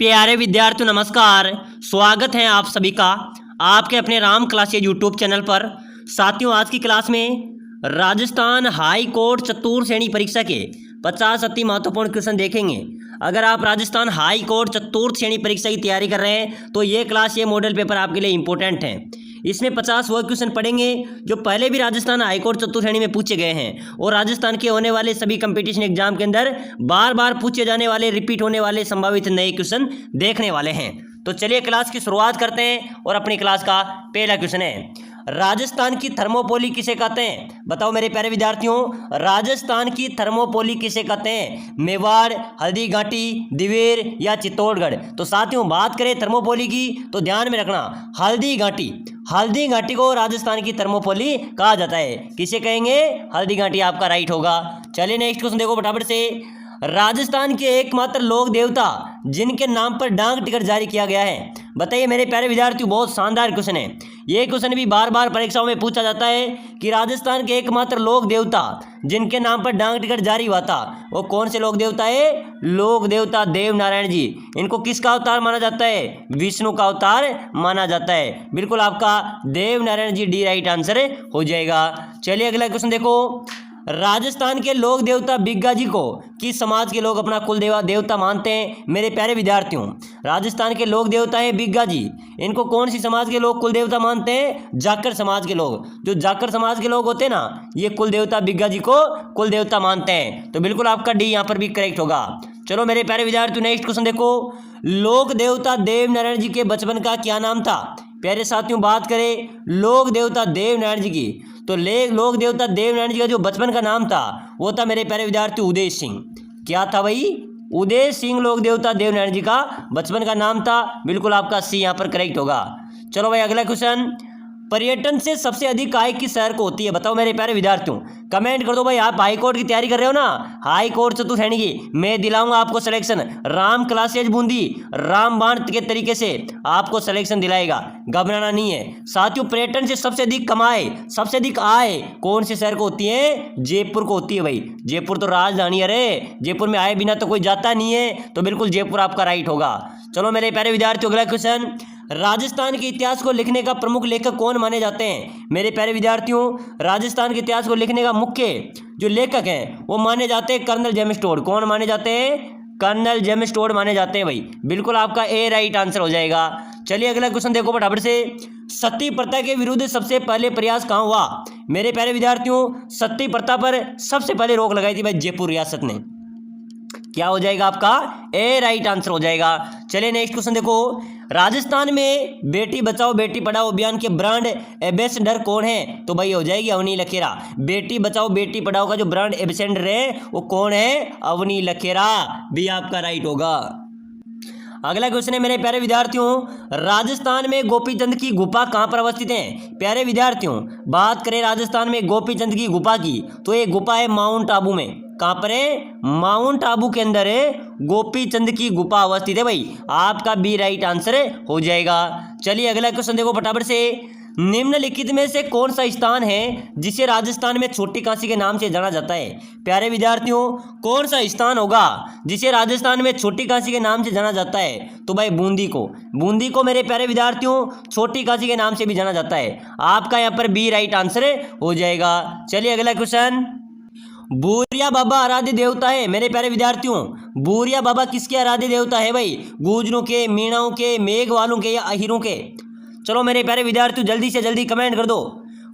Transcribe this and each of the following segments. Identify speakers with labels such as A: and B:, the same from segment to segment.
A: प्यारे विद्यार्थियों नमस्कार। स्वागत है आप सभी का आपके अपने राम क्लासेज यूट्यूब चैनल पर। साथियों, आज की क्लास में राजस्थान हाई कोर्ट चतुर्थ श्रेणी परीक्षा के 50 अति महत्वपूर्ण क्वेश्चन देखेंगे। अगर आप राजस्थान हाई कोर्ट चतुर्थ श्रेणी परीक्षा की तैयारी कर रहे हैं तो ये मॉडल पेपर आपके लिए इंपॉर्टेंट है। इसमें 50 वो क्वेश्चन पढ़ेंगे जो पहले भी राजस्थान हाईकोर्ट चतुर्थ श्रेणी में पूछे गए हैं और राजस्थान के होने वाले सभी कंपटीशन एग्जाम के अंदर बार बार पूछे जाने वाले, रिपीट होने वाले संभावित नए क्वेश्चन देखने वाले हैं। तो चलिए क्लास की शुरुआत करते हैं और अपनी क्लास का पहला क्वेश्चन है, राजस्थान की थर्मोपोली किसे कहते हैं? बताओ मेरे प्यारे विद्यार्थियों, राजस्थान की थर्मोपोली किसे कहते हैं? मेवाड़, हल्दी घाटी, दिवेर या चित्तौड़गढ़? तो साथियों, बात करें थर्मोपोली की तो ध्यान में रखना हल्दी घाटी। हल्दी घाटी को राजस्थान की थर्मोपोली कहा जाता है। किसे कहेंगे? हल्दी घाटी आपका राइट होगा। चलिए नेक्स्ट क्वेश्चन देखो फटाफट से। राजस्थान के एकमात्र लोक देवता जिनके नाम पर डाक टिकट जारी किया गया है, बताइए मेरे प्यारे विद्यार्थियों। बहुत शानदार क्वेश्चन है। ये क्वेश्चन भी बार बार परीक्षाओं में पूछा जाता है कि राजस्थान के एकमात्र लोक देवता जिनके नाम पर डाक टिकट जारी हुआ था वो कौन से लोक देवता है? लोक देवता देव नारायण जी। इनको किसका अवतार माना जाता है? विष्णु का अवतार माना जाता है। बिल्कुल आपका Dev Narayan ji D right answer हो जाएगा। चलिए अगला क्वेश्चन देखो। राजस्थान के लोक देवता बिग्गा जी को किस समाज के लोग अपना कुल देवता मानते हैं? मेरे प्यारे विद्यार्थियों, राजस्थान के लोक देवता है बिग्गा जी। इनको कौन सी समाज के लोग कुल देवता मानते हैं? जाखर समाज के लोग। जो जाखर समाज के लोग होते हैं ना, ये कुल देवता बिग्गा जी को कुल देवता मानते हैं। तो बिल्कुल आपका डी यहाँ पर भी करेक्ट होगा। चलो मेरे प्यारे विद्यार्थियों, नेक्स्ट क्वेश्चन देखो। लोक देवता देव नारायण जी के बचपन का क्या नाम था? प्यारे साथियों, बात करें लोक देवता देव नारायण जी की तो लोक देवता देव नारायण जी का जो बचपन का नाम था वो था मेरे प्यारे विद्यार्थी उदय सिंह। क्या था भाई? उदय सिंह लोक देवता देव नारायण जी का बचपन का नाम था। बिल्कुल आपका सी यहाँ पर करेक्ट होगा। चलो भाई अगला क्वेश्चन। पर्यटन से सबसे अधिक आय किस शहर को होती है? बताओ मेरे प्यारे विद्यार्थियों। कमेंट कर दो भाई। आप हाई कोर्ट की तैयारी कर रहे हो ना, हाई कोर्ट चतुर्थ श्रेणी की, मैं दिलाऊंगा आपको सिलेक्शन। राम क्लासेज बूंदी रामबाण के तरीके से आपको सिलेक्शन दिलाएगा, घबराना नहीं है। साथियों, पर्यटन से सबसे अधिक कमाए, सबसे अधिक आय कौन से शहर को होती है? जयपुर को होती है भाई। जयपुर तो राजधानी है रे, जयपुर में आए बिना तो कोई जाता नहीं है। तो बिल्कुल जयपुर आपका राइट होगा। चलो मेरे प्यारे विद्यार्थियों अगला क्वेश्चन। राजस्थान के इतिहास को लिखने का प्रमुख लेखक कौन माने जाते हैं? मेरे प्यारे विद्यार्थियों, राजस्थान के इतिहास को लिखने का मुख्य जो लेखक हैं वो माने जाते हैं कर्नल जेम्स टोड। कौन माने जाते हैं? कर्नल जेम्स टोड माने जाते हैं भाई। बिल्कुल आपका ए राइट आंसर हो जाएगा। चलिए अगला क्वेश्चन देखो फटाफट से। सती प्रथा के विरुद्ध सबसे पहले प्रयास कहाँ हुआ? मेरे प्यारे विद्यार्थियों, सती प्रथा पर सबसे पहले रोक लगाई थी भाई जयपुर रियासत ने। क्या हो जाएगा आपका? ए राइट आंसर हो जाएगा। चलिए नेक्स्ट क्वेश्चन देखो। राजस्थान में बेटी बचाओ बेटी पढ़ाओ अभियान के ब्रांड एम्बेसडर कौन है? तो भाई हो जाएगी अवनी लखेरा। बेटी बचाओ बेटी पढ़ाओ का जो ब्रांड एम्बेसडर है वो कौन है? अवनी लखेरा। भी आपका राइट होगा। अगला क्वेश्चन है मेरे प्यारे विद्यार्थियों, राजस्थान में गोपीचंद की गुफा कहाँ पर अवस्थित है? प्यारे विद्यार्थियों, बात करें राजस्थान में गोपीचंद की गुफा की तो ये गुफा है माउंट आबू में। कहाँ पर है? माउंट आबू के अंदर है गोपीचंद की गुफा अवस्थित है भाई। आपका बी राइट आंसर हो जाएगा। चलिए अगला क्वेश्चन देखो फटाफट से। निम्नलिखित में से कौन सा स्थान है जिसे राजस्थान में छोटी काशी के नाम से जाना जाता है? प्यारे विद्यार्थियों, कौन सा स्थान होगा जिसे राजस्थान में छोटी काशी के नाम से जाना जाता है? तो भाई बूंदी को। बूंदी को मेरे प्यारे विद्यार्थियों छोटी काशी के नाम से भी जाना जाता है। आपका यहाँ पर बी राइट आंसर हो जाएगा। चलिए अगला क्वेश्चन। बूरिया बाबा आराध्य देवता है। मेरे प्यारे विद्यार्थियों, बूरिया बाबा किसके आराध्य देवता है भाई? गुर्जरों के, मीणाओं के, मेघवालों के या अहिरों के? चलो मेरे प्यारे विद्यार्थियों जल्दी से जल्दी कमेंट कर दो।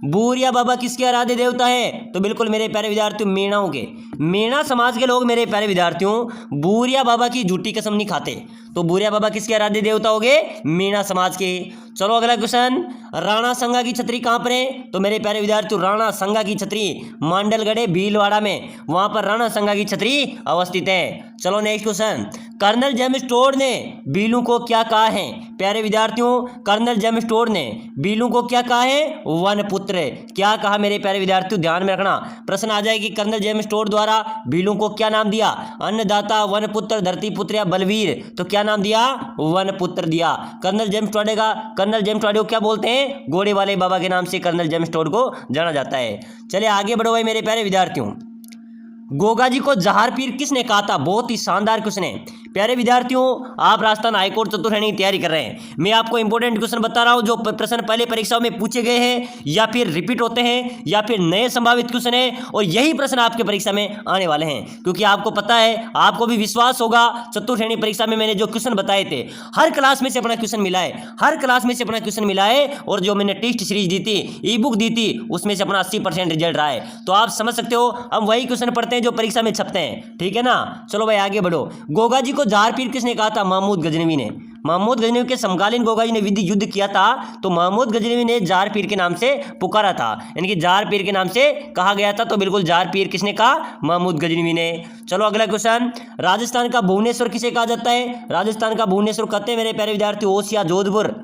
A: बूरिया बाबा किसके आराध्य देवता है? तो बिल्कुल मेरे प्यारे विद्यार्थियों मीणाओं के। मीणा समाज के लोग मेरे प्यारे विद्यार्थियों बूरिया बाबा की झूठी कसम नहीं खाते। तो बूरिया बाबा किसके आराध्य देवता हो गए? मीणा समाज के। चलो अगला क्वेश्चन। राणा संगा की छतरी कहाँ पर है? तो मेरे प्यारे विद्यार्थियों राणा संगा की छतरी मांडलगढ़ भीलवाड़ा में, वहां पर राणा संगा की छतरी अवस्थित है। चलो next question. Colonel James Tod ने बीलू को क्या कहा है? प्यारे विद्यार्थियों, कर्नल जेम्स टोड ने बीलू को क्या कहा है? वन पुत्र। क्या कहा मेरे प्यारे विद्यार्थियों? ध्यान में रखना, प्रश्न आ जाएगी कर्नल जेम्स टोड द्वारा बीलू को क्या नाम दिया? अन्नदाता, वन पुत्र, धरती पुत्र या बलवीर? तो क्या नाम दिया? वन पुत्र दिया। कर्नल जेम्स टोड का कर्नल जेम्स टोड को क्या बोलते हैं? घोड़े वाले बाबा के नाम से कर्नल जेम्स टोड को जाना जाता है। चलिए आगे बढ़ो भाई मेरे प्यारे विद्यार्थियों। गोगा जी को जहार पीर किसने कहा था? बहुत ही शानदार क्वेश्चन है। प्यारे विद्यार्थियों, आप राजस्थान हाईकोर्ट चतुर्श्रेणी की तैयारी कर रहे हैं, मैं आपको इंपॉर्टेंट क्वेश्चन बता रहा हूं जो प्रश्न पहले परीक्षाओं में पूछे गए हैं या फिर रिपीट होते हैं या फिर नए संभावित क्वेश्चन है, और यही प्रश्न आपके परीक्षा में आने वाले हैं। क्योंकि आपको पता है, आपको भी विश्वास होगा, चतुर्श्रेणी परीक्षा में मैंने जो क्वेश्चन बताए थे हर क्लास में से अपना क्वेश्चन मिला है, हर क्लास में से अपना क्वेश्चन मिला है, और जो मैंने टेस्ट सीरीज दी थी, ई बुक दी थी, उसमें से अपना 80% रिजल्ट रहा है। तो आप समझ सकते हो, हम वही क्वेश्चन पढ़ते हैं जो परीक्षा में छपते हैं, ठीक है ना। चलो भाई आगे बढ़ो। गोगा जी को जार पीर किसने कहा था? महमूद गजनवी ने। महमूद गजनवी के समकालीन गोगा जी ने विधि युद्ध किया था, तो महमूद गजनवी ने जार पीर के नाम से पुकारा था, यानी कि जार पीर के नाम से कहा गया था। तो बिल्कुल जार पीर किसने कहा? महमूद गजनवी ने। चलो अगला क्वेश्चन, राजस्थान का भुवनेश्वर किसे कहा जाता है? राजस्थान का भुवनेश्वर कहते हैं मेरे प्यारे विद्यार्थी ओसिया जोधपुर।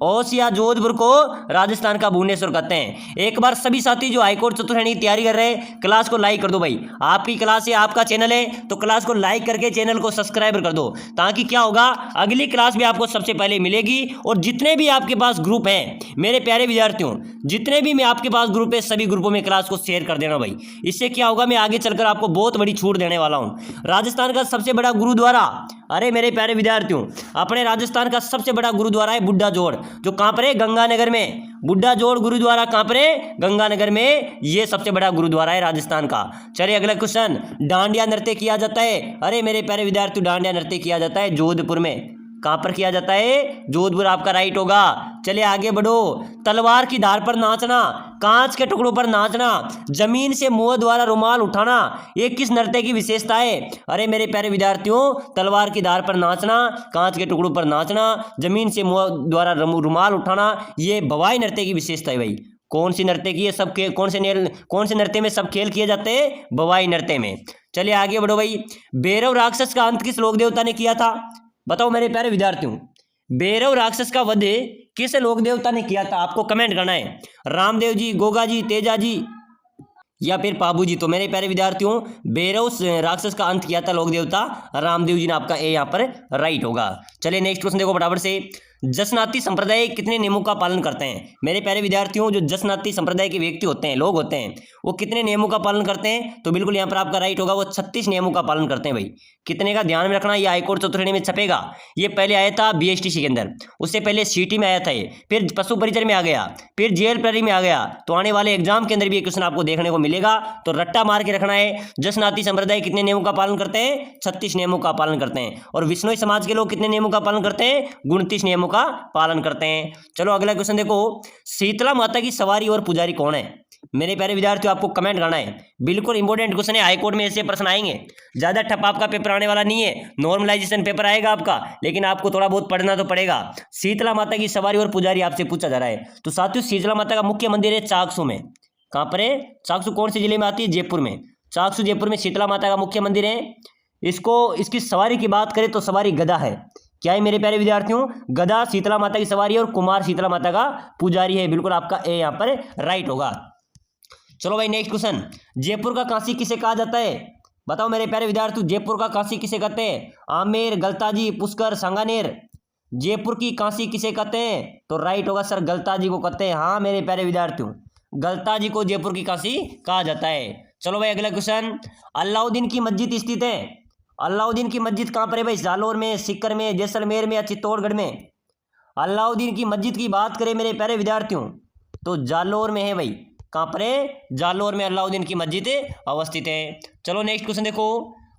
A: ओसिया जोधपुर को राजस्थान का भुवनेश्वर कहते हैं। एक बार सभी साथी जो हाईकोर्ट चतुर्श्रेणी की तैयारी कर रहे हैं, क्लास को लाइक कर दो भाई। आपकी क्लास है, आपका चैनल है, तो क्लास को लाइक करके चैनल को सब्सक्राइब कर दो, ताकि क्या होगा, अगली क्लास भी आपको सबसे पहले मिलेगी। और जितने भी आपके पास ग्रुप हैं मेरे प्यारे विद्यार्थियों, जितने भी मैं आपके पास ग्रुप है, सभी ग्रुपों में क्लास को शेयर कर देना भाई। इससे क्या होगा, मैं आगे चलकर आपको बहुत बड़ी छूट देने वाला हूँ। राजस्थान का सबसे बड़ा गुरुद्वारा, अरे मेरे प्यारे विद्यार्थियों, अपने राजस्थान का सबसे बड़ा गुरुद्वारा है बुड्ढा जोड़, जो कहां पर है? गंगानगर में। बुड्ढा जोड़ गुरुद्वारा कहां पर है? गंगानगर में। ये सबसे बड़ा गुरुद्वारा है राजस्थान का। चलिए अगला क्वेश्चन, डांडिया नृत्य किया जाता है, अरे मेरे प्यारे विद्यार्थियों, डांडिया नृत्य किया जाता है जोधपुर में। कहां पर किया जाता है? जोधपुर आपका राइट होगा। चलिए आगे बढ़ो। तलवार की धार पर नाचना, कांच के टुकड़ों पर नाचना, जमीन से मुंह द्वारा रुमाल उठाना, ये किस नृत्य की विशेषता है? अरे मेरे प्यारे विद्यार्थियों, तलवार की धार पर नाचना, कांच के टुकड़ों पर नाचना, जमीन से मुंह द्वारा रुमाल उठाना, ये भवाई नृत्य की विशेषता है भाई। कौन सी नृत्य की है? सब कौन से नृत्य में सब खेल किए जाते हैं? भवाई नृत्य में। चलिए आगे बढ़ो भाई। भैरव राक्षस का अंत किस लोक देवता ने किया था? बताओ मेरे प्यारे विद्यार्थियों, भैरव राक्षस का वध किस लोक देवता ने किया था? आपको कमेंट करना है। रामदेव जी, गोगा जी, तेजा जी या फिर पाबू जी। तो मेरे प्यारे विद्यार्थियों, भैरव राक्षस का अंत किया था लोक देवता रामदेव जी ने। आपका ए यहाँ पर राइट होगा। चलिए नेक्स्ट क्वेश्चन देखो फटाफट से। जसनाती संप्रदाय कितने नियमों का पालन करते हैं? मेरे प्यारे विद्यार्थियों, जो जसनाती संप्रदाय के व्यक्ति होते हैं, लोग होते हैं, वो कितने नियमों का पालन करते हैं? तो बिल्कुल यहाँ पर आपका राइट होगा, वो 36 नियमों का पालन करते हैं भाई। कितने का ध्यान में रखना, ये हाईकोर्ट चतुर्श्रेणी में छपेगा। ये पहले आया था बीएसटीसी के अंदर, उससे पहले सीटी में आया था ये, फिर पशु परिचय में आ गया, फिर जेल प्रहरी में आ गया। तो आने वाले एग्जाम के अंदर भी ये क्वेश्चन आपको देखने को मिलेगा। तो रट्टा मार के रखना है। जसनाती संप्रदाय कितने नियमों का पालन करते हैं? 36 नियमों का पालन करते हैं। और विश्नोई समाज के लोग कितने नियमों का पालन करते हैं? 29 नियमों का पालन करते हैं। चलो अगला क्वेश्चन देखो। शीतला माता की सवारी और पुजारी कौन है? मेरे प्यारे विद्यार्थियों, आपको कमेंट करना है। बिल्कुल इंपॉर्टेंट क्वेश्चन है, हाईकोर्ट में ऐसे प्रश्न आएंगे। ज्यादा ठप आपका पेपर आने वाला नहीं है, नॉर्मलाइजेशन पेपर आएगा आपका, लेकिन आपको थोड़ा बहुत पढ़ना तो पड़ेगा। शीतला माता की सवारी और पुजारी आपसे पूछा जा रहा है। तो साथियों, शीतला माता का मुख्य मंदिर है चाकसू में। कहां पर है? चाकसू कौन से जिले में आती है? जयपुर में। चाकसू जयपुर में शीतला माता का मुख्य मंदिर है। इसकी सवारी की बात करें तो सवारी गधा है। क्या है मेरे प्यारे विद्यार्थियों? गधा शीतला माता की सवारी है और कुमार शीतला माता का पुजारी है। बिल्कुल आपका ए यहाँ पर राइट होगा। चलो भाई नेक्स्ट क्वेश्चन। जयपुर का काशी किसे कहा जाता है? बताओ मेरे प्यारे विद्यार्थियों, जयपुर का काशी किसे कहते हैं? आमेर, गलताजी, पुष्कर, सांगानेर। जयपुर की काशी किसे कहते हैं? तो राइट होगा सर, गलताजी को कहते हैं। हाँ मेरे प्यारे विद्यार्थियों, गलताजी को जयपुर की काशी कहा जाता है। चलो भाई अगला क्वेश्चन। अलाउद्दीन की मस्जिद स्थित है। अलाउद्दीन की मस्जिद कहाँ पर है भाई? जालोर में, सीकर में, जैसलमेर में या चित्तौड़गढ़ में? अलाउद्दीन की मस्जिद की बात करें मेरे प्यारे विद्यार्थियों, तो जालोर में है भाई। कहां पर है? जालोर में अलाउद्दीन की मस्जिद अवस्थित है। चलो नेक्स्ट क्वेश्चन देखो।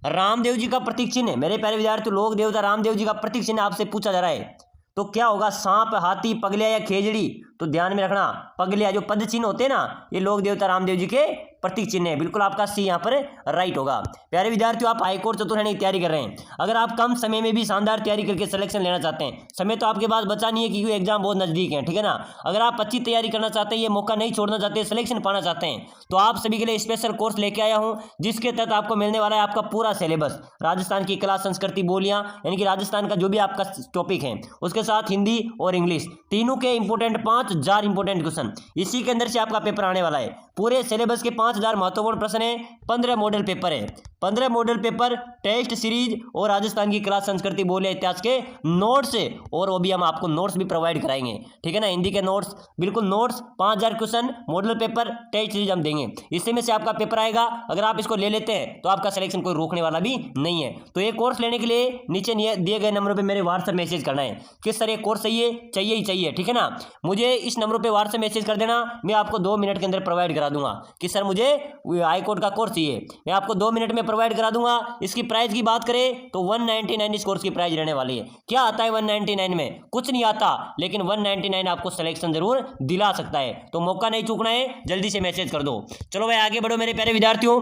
A: रामदेव जी का प्रतीक चिन्ह, मेरे प्यारे विद्यार्थियों, लोक देवता रामदेव जी का प्रतीक चिन्ह आपसे पूछा जा रहा है। तो क्या होगा? सांप, हाथी, पगलिया या खेजड़ी? तो ध्यान में रखना, पगलिया जो पद चिन्ह होते हैं ना, ये लोक देवता रामदेव जी के प्रतीक चिन्ह है। बिल्कुल आपका सी यहाँ पर राइट होगा। प्यारे विद्यार्थियों, आप हाईकोर्ट चतुर्श्रेणी की तैयारी कर रहे हैं। अगर आप कम समय में भी शानदार तैयारी करके सिलेक्शन लेना चाहते हैं, समय तो आपके पास बचा नहीं है क्योंकि एग्जाम बहुत नजदीक है, ठीक है ना। अगर आप अच्छी तैयारी करना चाहते हैं, ये मौका नहीं छोड़ना चाहते, सिलेक्शन पाना चाहते हैं, तो आप सभी के लिए स्पेशल कोर्स लेके आया हूँ, जिसके तहत आपको मिलने वाला है आपका पूरा सिलेबस। राजस्थान की कला, संस्कृति, बोलियां, यानी कि राजस्थान का जो भी आपका टॉपिक है, उसके साथ हिंदी और इंग्लिश तीनों के इंपोर्टेंट 5 इंपोर्टेंट क्वेश्चन, इसी के अंदर से आपका पेपर आने वाला है। पूरे सिलेबस के 5 5000 महत्वपूर्ण प्रश्न है, 15 मॉडल पेपर है, 15 मॉडल पेपर, टेस्ट सीरीज और राजस्थान की क्लास संस्कृति बोले इतिहास के नोट्स है, और वो भी हम आपको नोट्स भी प्रोवाइड कराएंगे, ठीक है ना। हिंदी के नोट्स, बिल्कुल notes, 5000 question, model paper, test series हम देंगे। इससे में से आपका पेपर आएगा, अगर आप इसको ले लेते हैं तो आपका सिलेक्शन कोई रोकने वाला भी नहीं है। तो ये कोर्स लेने के लिए नीचे दिए गए नंबरों पर मेरे व्हाट्सएप मैसेज करना है कि सर ये कोर्स चाहिए ही चाहिए, ठीक है ना। मुझे इस नंबरों पर व्हाट्सएप मैसेज कर देना, मैं आपको 2 मिनट के अंदर प्रोवाइड करा दूंगा कि सर मुझे हाई कोर्ट का कोर्स चाहिए, मैं आपको 2 मिनट में प्रोवाइड करा दूंगा। इसकी प्राइस की बात करें तो 199 इस कोर्स की प्राइस रहने वाली है। क्या आता है 199 में? कुछ नहीं आता, लेकिन 199 आपको सिलेक्शन जरूर दिला सकता है, तो मौका नहीं चूकना है, जल्दी से मैसेज कर दो। चलो भाई आगे बढ़ो मेरे प्यारे विद्यार्थियों।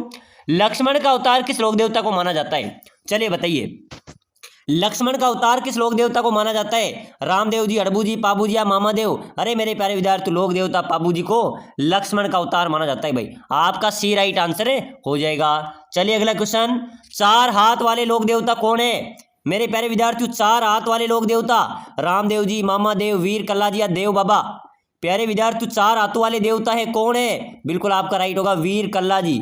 A: लक्ष्मण का अवतार किस लोक देवता को माना जाता है? चलिए बताइए, लक्ष्मण का अवतार किस लोक देवता को माना जाता है? रामदेव जी, हड़बू जी, पाबू जी या मामा देव? अरे मेरे प्यारे विद्यार्थी, लोक देवता पाबू जी को लक्ष्मण का अवतार माना जाता है भाई। आपका सी राइट आंसर हो जाएगा। चलिए अगला क्वेश्चन, 4 हाथ वाले लोक देवता कौन है? मेरे प्यारे विद्यार्थियों, 4 हाथ वाले लोक देवता, रामदेव जी, मामा देव, वीर कल्ला जी या देव बाबा? प्यारे विद्यार्थियों, 4 हाथों वाले देवता है कौन है? बिल्कुल आपका राइट होगा वीर कल्ला जी।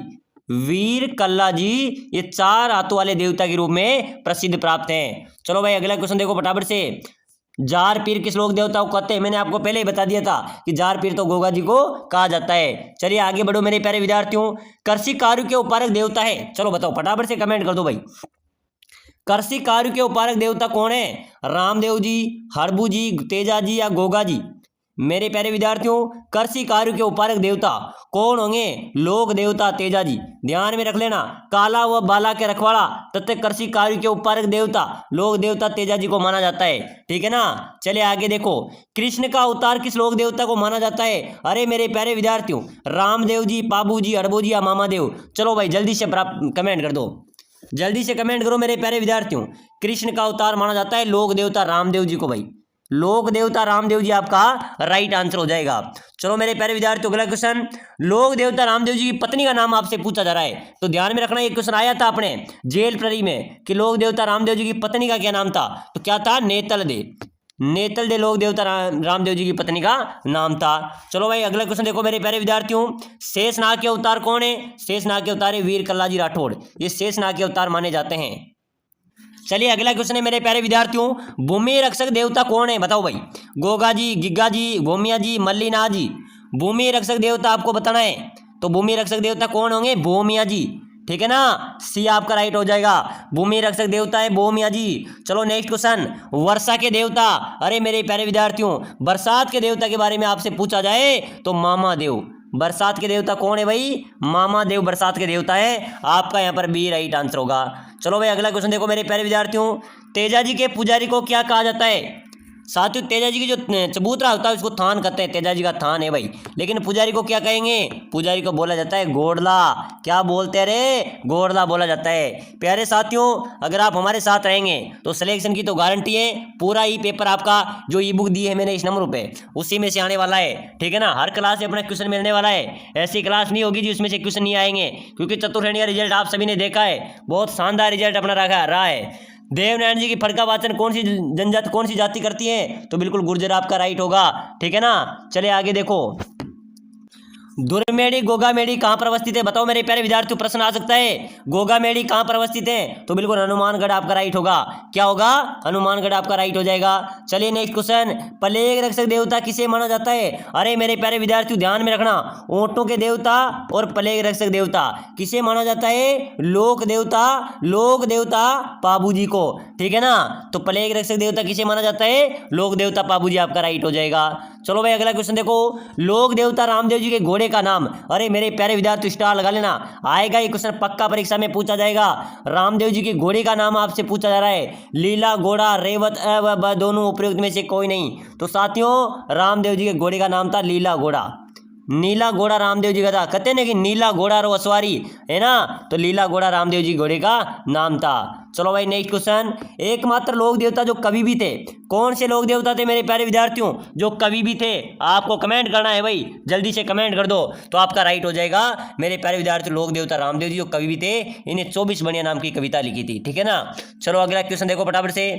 A: वीर कल्ला जी ये 4 हाथों वाले देवता के रूप में प्रसिद्ध प्राप्त हैं। चलो भाई अगला क्वेश्चन देखो फटाफट से। जार पीर किस लोक देवता को कहते हैं? मैंने आपको पहले ही बता दिया था कि जार पीर तो गोगा जी को कहा जाता है। चलिए आगे बढ़ो मेरे प्यारे विद्यार्थियों। कृषि कार्य के उपारक देवता है? चलो बताओ फटाफट से कमेंट कर दो भाई। कृषि कार्य के उपारक देवता कौन है? रामदेव जी, हरबू जी, तेजा जी या गोगा जी? मेरे प्यारे विद्यार्थियों, कृषि कार्य के उपारक देवता कौन होंगे? लोक देवता तेजा जी। ध्यान में रख लेना, काला व बाला के रखवाड़ा तथा कृषि कार्य के उपारक देवता लोक देवता तेजा जी को माना जाता है, ठीक है ना। चलिए आगे देखो, कृष्ण का अवतार किस लोक देवता को माना जाता है? अरे मेरे प्यारे विद्यार्थियों, रामदेव जी, पाबू जी, हड़बू जी या मामा देव? चलो भाई जल्दी से कमेंट कर दो, जल्दी से कमेंट करो मेरे प्यारे विद्यार्थियों। कृष्ण का अवतार माना जाता है लोक देवता रामदेव जी को भाई। लोक देवता रामदेव जी आपका राइट आंसर हो जाएगा। चलो मेरे प्यारे विद्यार्थियों अगला क्वेश्चन, लोक देवता रामदेव जी की पत्नी का नाम आपसे पूछा जा रहा है, तो ध्यान में रखना। ये क्वेश्चन आया था अपने जेल प्ररी में कि लोक देवता रामदेव जी की पत्नी का क्या नाम था, तो क्या था? नेतल दे। नेतल दे लोक देवता रामदेव जी की पत्नी का नाम था। चलो भाई अगला क्वेश्चन देखो मेरे प्यारे विद्यार्थियों, शेषनाग के अवतार कौन है? शेषनाग के अवतार है वीर कल्ला जी राठौड़, ये शेषनाग के अवतार माने जाते हैं। चलिए अगला क्वेश्चन है मेरे प्यारे विद्यार्थियों, भूमि रक्षक देवता कौन है? बताओ भाई। गोगा जी, गिग्गा जी, भूमिया जी, मल्लीनाथ जी? भूमि रक्षक देवता आपको बताना है, तो भूमि रक्षक देवता कौन होंगे? भूमिया जी, ठीक है ना। सी आपका राइट हो जाएगा, भूमि रक्षक देवता है भूमिया जी। चलो नेक्स्ट क्वेश्चन, वर्षा के देवता। अरे मेरे प्यारे विद्यार्थियों, बरसात के देवता के बारे में आपसे पूछा जाए तो मामा देव। बरसात के देवता कौन है भाई? मामा देव बरसात के देवता है, आपका यहाँ पर बी राइट आंसर होगा। चलो भाई अगला क्वेश्चन देखो मेरे प्यारे विद्यार्थियों, तेजा जी के पुजारी को क्या कहा जाता है? साथियों तेजा जी की जो चबूतरा होता है उसको थान कहते हैं, तेजा जी का थान है भाई। लेकिन पुजारी को क्या कहेंगे? पुजारी को बोला जाता है गोड़ला। क्या बोलते हैं रे? गोड़ला बोला जाता है। प्यारे साथियों, अगर आप हमारे साथ रहेंगे तो सिलेक्शन की तो गारंटी है। पूरा ही पेपर आपका जो ई बुक दी है मैंने इस नंबर पे, उसी में से आने वाला है, ठीक है ना। हर क्लास से अपना क्वेश्चन मिलने वाला है, ऐसी क्लास नहीं होगी जिसमें से क्वेश्चन नहीं आएंगे, क्योंकि चतुर्श्रेणी का रिजल्ट आप सभी ने देखा है, बहुत शानदार रिजल्ट अपना रहा है। देवनारायण जी की फड़का वाचन कौन सी जनजाति, कौन सी जाति करती है? तो बिल्कुल गुर्जर आपका राइट होगा, ठीक है ना। चलिए आगे देखो, दुर्मेड़ी गोगामेड़ी कहाँ पर अवस्थित है? बताओ मेरे प्यारे विद्यार्थियों, प्रश्न आ सकता है। गोगामेड़ी कहाँ पर अवस्थित है? तो बिल्कुल हनुमानगढ़ आपका राइट होगा। क्या होगा? हनुमानगढ़ आपका राइट हो जाएगा। चलिए नेक्स्ट क्वेश्चन, प्लेग रक्षक देवता किसे माना जाता है? अरे मेरे प्यारे विद्यार्थियों ध्यान में रखना, ऊंटों के देवता और प्लेग रक्षक देवता किसे माना जाता है? लोक देवता पाबू जी को, ठीक है ना। तो प्लेग रक्षक देवता किसे माना जाता है? लोक देवता पाबू जी, आपका राइट हो जाएगा। चलो भाई अगला क्वेश्चन देखो, लोक देवता रामदेव जी के घोड़े का नाम। अरे मेरे प्यारे विद्यार्थी स्टार लगा लेना, आएगा ये क्वेश्चन पक्का परीक्षा में पूछा जाएगा। रामदेव जी के घोड़े का नाम आपसे पूछा जा रहा है, लीला, घोड़ा, रेवत, व ब दोनों उपयुक्त में से कोई नहीं। तो साथियों रामदेव जी के घोड़े का नाम था लीला घोड़ा। नीला घोड़ा रामदेव जी का था, कहते हैं कि नीला घोड़ा रो असवारी है ना, तो लीला घोड़ा रामदेव जी घोड़े का नाम था। चलो भाई नेक्स्ट क्वेश्चन, एकमात्र लोक देवता जो कवि भी थे, कौन से लोक देवता थे मेरे प्यारे विद्यार्थियों जो कवि भी थे? आपको कमेंट करना है भाई, जल्दी से कमेंट कर दो तो आपका राइट हो जाएगा। मेरे प्यारे विद्यार्थी, लोक देवता रामदेव जी जो कवि भी थे, इन्हें 24 बनिया नाम की कविता लिखी थी, ठीक है ना। चलो अगला क्वेश्चन देखो फटाफट से,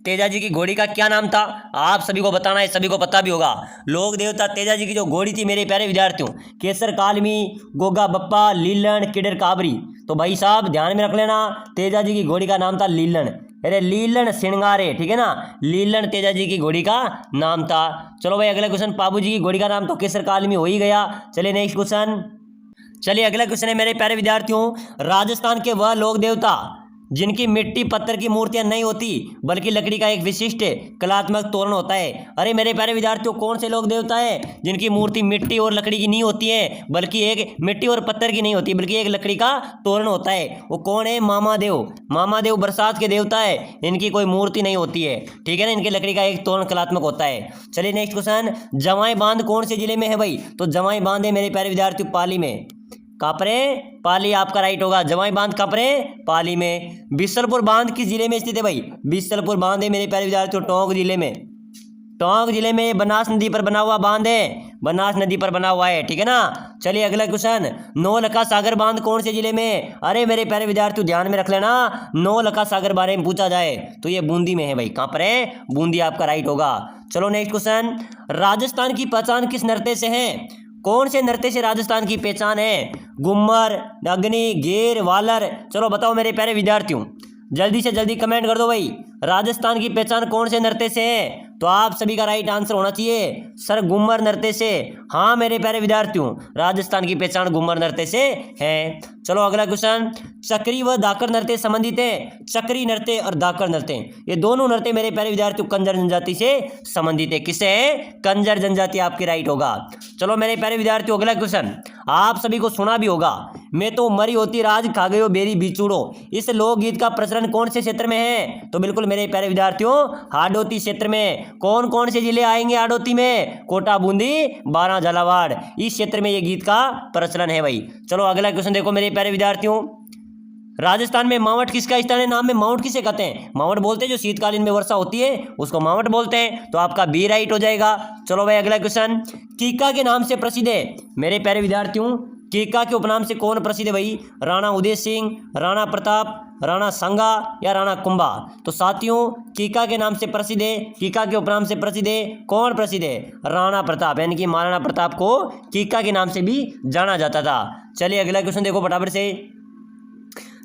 A: तेजा जी की घोड़ी का क्या नाम था? आप सभी को बताना है, सभी को पता भी होगा। लोक देवता तेजा जी की जो घोड़ी थी मेरे प्यारे विद्यार्थियों, केसर कालमी, गोगा बप्पा, लीलन, किडर काबरी। तो भाई साहब ध्यान में रख लेना, तेजा जी की घोड़ी का नाम था लीलन। अरे लीलन सिंगारे, ठीक है ना, लीलन तेजा जी की घोड़ी का नाम था। चलो भाई अगला क्वेश्चन, पाबू जी की घोड़ी का नाम तो केसर कालमी हो ही गया। चलिए नेक्स्ट क्वेश्चन। चलिए अगला क्वेश्चन है मेरे प्यारे विद्यार्थियों, राजस्थान के वह लोक देवता जिनकी मिट्टी पत्थर की मूर्तियां नहीं होती बल्कि लकड़ी का एक विशिष्ट कलात्मक तोरण होता है। अरे मेरे प्यारे विद्यार्थियों, कौन से लोक देवता है जिनकी मूर्ति मिट्टी और लकड़ी की नहीं होती है बल्कि एक मिट्टी और पत्थर की नहीं होती बल्कि एक लकड़ी का तोरण होता है? वो कौन है? मामादेव। मामादेव बरसात के देवता है, इनकी कोई मूर्ति नहीं होती है, ठीक है ना, इनके लकड़ी का एक तोरण कलात्मक होता है। चलिए नेक्स्ट क्वेश्चन, जवाई बांध कौन से जिले में है भाई? तो जवाई बांध है मेरे प्यारे विद्यार्थियों पाली में। कापरे, पाली आपका राइट होगा। जवाई बांध कापरे, पाली में। बिसलपुर बांध किस जिले में स्थित है भाई? बिसलपुर बांध है मेरे प्यारे विद्यार्थियों टोंक जिले में। टोंक जिले में बनास नदी पर बना हुआ बांध है, बनास नदी पर बना हुआ है, ठीक है ना। चलिए अगला क्वेश्चन, नौलखा सागर बांध कौन से जिले में? अरे मेरे प्यारे विद्यार्थियों ध्यान में रख लेना, नौलखा सागर बारे में पूछा जाए तो ये बूंदी में है भाई। कहाँ पर है? बूंदी आपका राइट होगा। चलो नेक्स्ट क्वेश्चन, राजस्थान की पहचान किस नृत्य से है? कौन से नृत्य से राजस्थान की पहचान है? घुम्मर, अग्नि, घेर, वालर। चलो बताओ मेरे प्यारे विद्यार्थियों, जल्दी से जल्दी कमेंट कर दो भाई, राजस्थान की पहचान कौन से नृत्य से है? तो आप सभी का राइट आंसर होना चाहिए सर घुम्मर नृत्य से। हाँ मेरे प्यारे विद्यार्थियों, राजस्थान की पहचान घुम्मर नृत्य से है। चलो अगला क्वेश्चन, चक्री व धाकर नृत्य संबंधित है। चक्री नृत्य और धाकर नृत्य ये दोनों नृत्य मेरे प्यारे विद्यार्थियों कंजर जनजाति से संबंधित है। किससे है? कंजर जनजाति आपके राइट होगा। चलो मेरे प्यारे विद्यार्थियों अगला क्वेश्चन, आप सभी को सुना भी होगा, मैं तो मरी होती राज खा गयो बेरी बिछुड़ो। इस लोकगीत का प्रचलन कौन से क्षेत्र में है? तो बिल्कुल मेरे प्यारे विद्यार्थियों हाडोती क्षेत्र में। कौन कौन से जिले आएंगे हाडोती में? कोटा, बूंदी, बारां, झालावाड़, इस क्षेत्र में ये गीत का प्रचलन है भाई। चलो अगला क्वेश्चन देखो मेरे प्यारे विद्यार्थियों, राजस्थान में मावट किसका स्थान है? नाम में मावट किसे कहते हैं? मावट बोलते हैं जो शीतकालीन में वर्षा होती है उसको मावट बोलते हैं, तो आपका बी राइट हो जाएगा। चलो भाई अगला क्वेश्चन, कीका के नाम से प्रसिद्ध है मेरे प्यारे विद्यार्थियों, कीका के उपनाम से कौन प्रसिद्ध है भाई? राणा उदय सिंह, राणा प्रताप, राणा संगा या राणा कुंभा? तो साथियों कीका के नाम से प्रसिद्ध है, कीका के उपनाम से प्रसिद्ध है, कौन प्रसिद्ध है? राणा प्रताप, यानी कि महाराणा प्रताप को कीका के नाम से भी जाना जाता था। चलिए अगला क्वेश्चन देखो फटाफट से,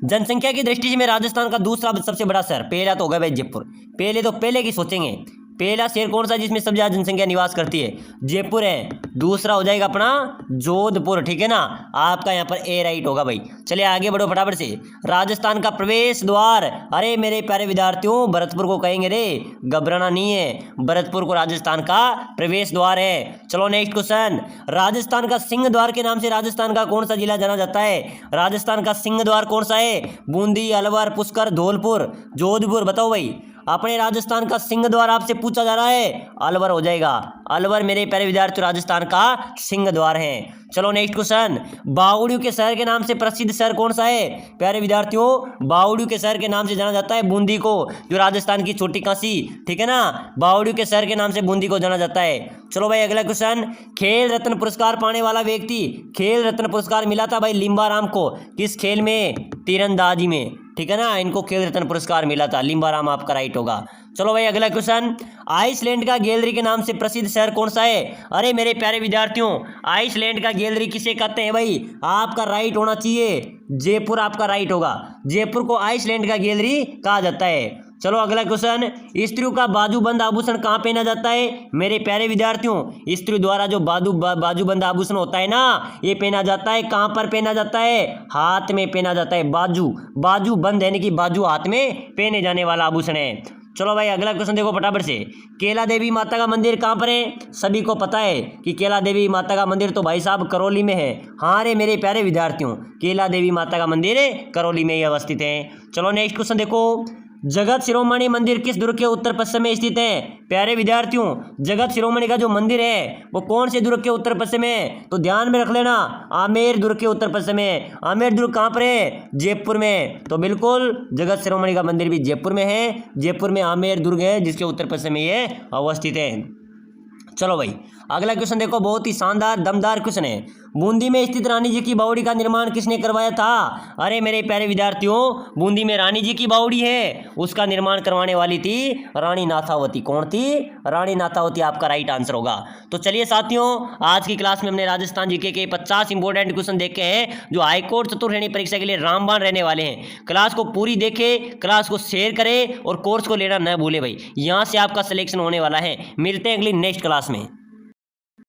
A: जनसंख्या की दृष्टि से में राजस्थान का दूसरा सबसे बड़ा शहर, पहला तो होगा भाई जयपुर। पहले की सोचेंगे, पहला शहर कौन सा जिसमें सबसे ज्यादा जनसंख्या निवास करती है? जयपुर है। दूसरा हो जाएगा अपना जोधपुर, ठीक है ना, आपका यहाँ पर ए राइट होगा भाई। चलिए आगे बढ़ो फटाफट से, राजस्थान का प्रवेश द्वार, अरे मेरे प्यारे विद्यार्थियों भरतपुर को कहेंगे रे, घबराना नहीं है, भरतपुर को राजस्थान का प्रवेश द्वार है। चलो नेक्स्ट क्वेश्चन, राजस्थान का सिंह द्वार के नाम से राजस्थान का कौन सा जिला जाना जाता है? राजस्थान का सिंह द्वार कौन सा है? बूंदी, अलवर, पुष्कर, धौलपुर, जोधपुर। बताओ भाई, अपने राजस्थान का सिंह द्वार आपसे पूछा जा रहा है, अलवर हो जाएगा। अलवर मेरे प्यारे विद्यार्थियों राजस्थान का सिंह द्वार है। चलो नेक्स्ट क्वेश्चन, बावड़ियों के शहर के नाम से प्रसिद्ध शहर कौन सा है? प्यारे विद्यार्थियों बावड़ियों के शहर के नाम से जाना जाता है बूंदी को, जो राजस्थान की छोटी काशी, ठीक है ना, बावड़ियों के शहर के नाम से बूंदी को जाना जाता है। चलो भाई अगला क्वेश्चन, खेल रत्न पुरस्कार पाने वाला व्यक्ति, खेल रत्न पुरस्कार मिला था भाई लिम्बाराम को, किस खेल में? तीरंदाजी में, ठीक है ना, इनको खेल रत्न पुरस्कार मिला था, लिम्बाराम आपका राइट होगा। चलो भाई अगला क्वेश्चन, आइसलैंड का गैलरी के नाम से प्रसिद्ध शहर कौन सा है? अरे मेरे प्यारे विद्यार्थियों आइसलैंड का गैलरी किसे कहते हैं भाई? आपका राइट होना चाहिए जयपुर, आपका राइट होगा। जयपुर को आइसलैंड का गैलरी कहा जाता है। चलो अगला क्वेश्चन, स्त्रियों का बाजूबंद आभूषण कहाँ पहना जाता है? मेरे प्यारे विद्यार्थियों स्त्री द्वारा जो बाजूबंद आभूषण होता है ना, ये पहना जाता है, कहाँ पर पहना जाता है? हाथ में पहना जाता है। बाजूबंद यानी कि बाजू हाथ में पहने जाने वाला आभूषण है। चलो भाई अगला क्वेश्चन देखो फटाफट से, केला देवी माता का मंदिर कहाँ पर है? सभी को पता है कि केला देवी माता का मंदिर तो भाई साहब करौली में है। हाँ रे मेरे प्यारे विद्यार्थियों, केला देवी माता का मंदिर करौली में ही अवस्थित है। चलो नेक्स्ट क्वेश्चन देखो, जगत शिरोमणि मंदिर किस दुर्ग के उत्तर पश्चिम में स्थित है? प्यारे विद्यार्थियों जगत शिरोमणि का जो मंदिर है वो कौन से दुर्ग के उत्तर पश्चिम में? तो ध्यान में रख लेना, आमेर दुर्ग के उत्तर पश्चिम में। आमेर दुर्ग कहाँ पर है? जयपुर में। तो बिल्कुल जगत शिरोमणि का मंदिर भी जयपुर में है। जयपुर में आमेर दुर्ग है जिसके उत्तर पश्चिम में ये अवस्थित है। चलो भाई अगला क्वेश्चन देखो, बहुत ही शानदार दमदार क्वेश्चन है। बूंदी में स्थित रानी जी की बावड़ी का निर्माण किसने करवाया था? अरे मेरे प्यारे विद्यार्थियों, बूंदी में रानी जी की बावड़ी है, उसका निर्माण करवाने वाली थी रानी नाथावती। कौन थी? रानी नाथावती आपका राइट आंसर होगा। तो चलिए साथियों, आज की क्लास में हमने राजस्थान जीके के 50 इंपॉर्टेंट क्वेश्चन देखे हैं जो हाईकोर्ट चतुर्श्रेणी परीक्षा के लिए रामबाण रहने वाले हैं। क्लास को पूरी देखें, क्लास को शेयर करें और कोर्स को लेना न भूले भाई, यहाँ से आपका सिलेक्शन होने वाला है। मिलते हैं अगली नेक्स्ट क्लास में।